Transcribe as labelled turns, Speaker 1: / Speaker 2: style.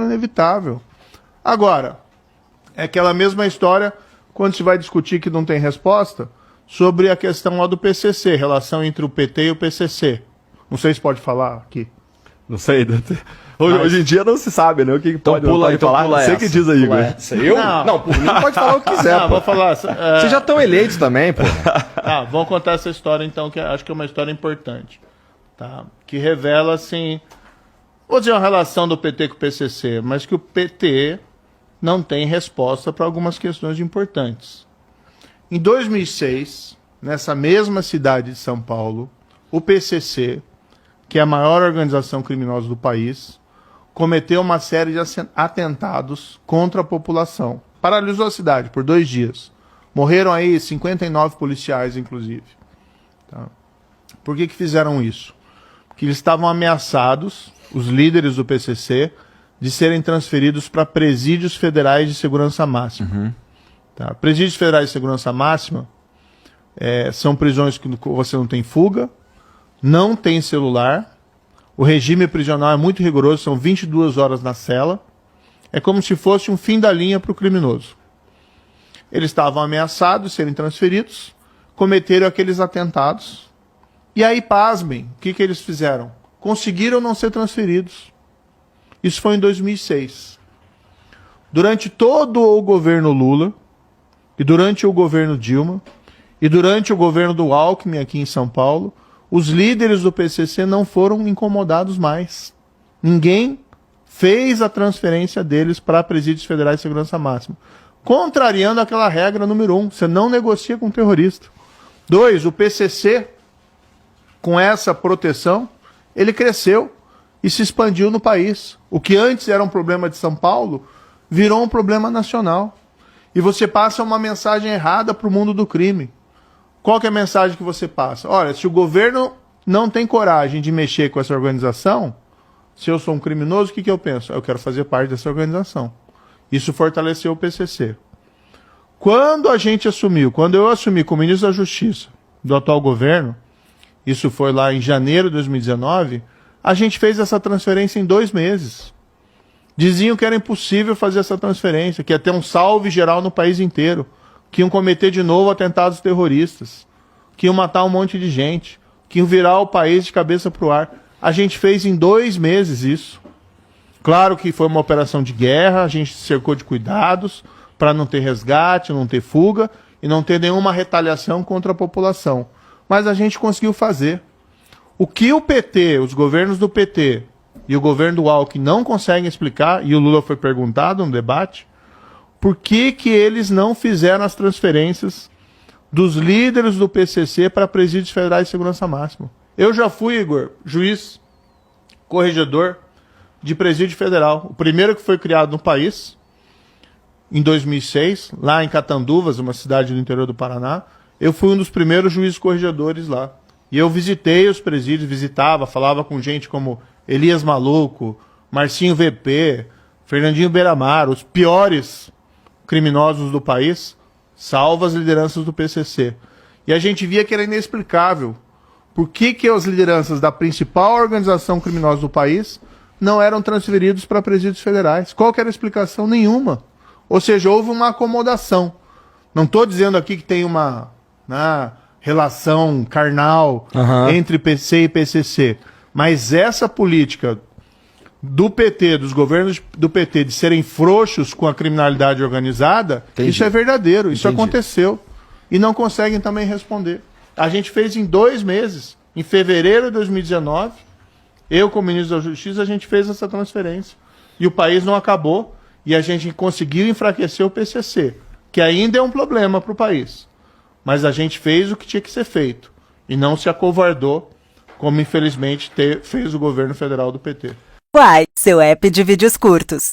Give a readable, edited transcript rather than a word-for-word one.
Speaker 1: inevitável. Agora, é aquela mesma história quando se vai discutir que não tem resposta sobre a questão lá do PCC, relação entre o PT e o PCC. Não sei se pode falar aqui.
Speaker 2: Não sei. Hoje em dia não se sabe, né? O que pode,
Speaker 3: então pode
Speaker 2: falar.
Speaker 3: Pula
Speaker 2: Você que diz aí, Igor.
Speaker 3: Eu? Não, por mim pode falar o que quiser.
Speaker 1: Vou falar.
Speaker 3: Vocês já estão eleitos também, pô.
Speaker 1: Vamos contar essa história então, que acho que é uma história importante. Tá? Que revela, assim, vou dizer uma relação do PT com o PCC, mas que o PT não tem resposta para algumas questões importantes. Em 2006, nessa mesma cidade de São Paulo, o PCC, que é a maior organização criminosa do país, cometeu uma série de atentados contra a população. Paralisou a cidade por 2 dias. Morreram aí 59 policiais, inclusive. Tá? Por que fizeram isso? Porque eles estavam ameaçados, os líderes do PCC, de serem transferidos para presídios federais de segurança máxima.
Speaker 3: Uhum.
Speaker 1: Tá? Presídios federais de segurança máxima são prisões que você não tem fuga, não tem celular, o regime prisional é muito rigoroso, são 22 horas na cela, é como se fosse um fim da linha para o criminoso. Eles estavam ameaçados de serem transferidos, cometeram aqueles atentados, e aí, pasmem, o que eles fizeram? Conseguiram não ser transferidos. Isso foi em 2006. Durante todo o governo Lula, e durante o governo Dilma, e durante o governo do Alckmin aqui em São Paulo, os líderes do PCC não foram incomodados mais. Ninguém fez a transferência deles para presídios federais de segurança máxima. Contrariando aquela regra número 1, você não negocia com terrorista. 2, o PCC, com essa proteção, ele cresceu e se expandiu no país. O que antes era um problema de São Paulo, virou um problema nacional. E você passa uma mensagem errada para o mundo do crime. Qual que é a mensagem que você passa? Olha, se o governo não tem coragem de mexer com essa organização, se eu sou um criminoso, o que eu penso? Eu quero fazer parte dessa organização. Isso fortaleceu o PCC. Quando eu assumi como ministro da Justiça do atual governo, isso foi lá em janeiro de 2019, a gente fez essa transferência em 2 meses. Diziam que era impossível fazer essa transferência, que ia ter um salve geral no país inteiro, que iam cometer de novo atentados terroristas, que iam matar um monte de gente, que iam virar o país de cabeça para o ar. A gente fez em 2 meses isso. Claro que foi uma operação de guerra, a gente se cercou de cuidados para não ter resgate, não ter fuga e não ter nenhuma retaliação contra a população. Mas a gente conseguiu fazer. O que o PT, os governos do PT e o governo do Alckmin não conseguem explicar, e o Lula foi perguntado no debate, por que eles não fizeram as transferências dos líderes do PCC para presídios federais de segurança máxima. Eu já fui, Igor, juiz, corregedor de presídio federal. O primeiro que foi criado no país, em 2006, lá em Catanduvas, uma cidade do interior do Paraná. Eu fui um dos primeiros juízes corregedores lá. E eu visitei os presídios, falava com gente como Elias Maluco, Marcinho VP, Fernandinho Beiramar, os piores criminosos do país, salvo as lideranças do PCC. E a gente via que era inexplicável. Por que as lideranças da principal organização criminosa do país não eram transferidos para presídios federais? Qual que era a explicação? Nenhuma. Ou seja, houve uma acomodação. Não estou dizendo aqui que tem uma relação carnal entre PC e PCC, mas essa política do PT, dos governos do PT, de serem frouxos com a criminalidade organizada, isso é verdadeiro, isso aconteceu. E não conseguem também responder. A gente fez em 2 meses, em fevereiro de 2019, eu como ministro da Justiça, a gente fez essa transferência. E o país não acabou, e a gente conseguiu enfraquecer o PCC, que ainda é um problema para o país. Mas a gente fez o que tinha que ser feito, e não se acovardou, como infelizmente fez o governo federal do PT.
Speaker 4: Uai, seu app de vídeos curtos.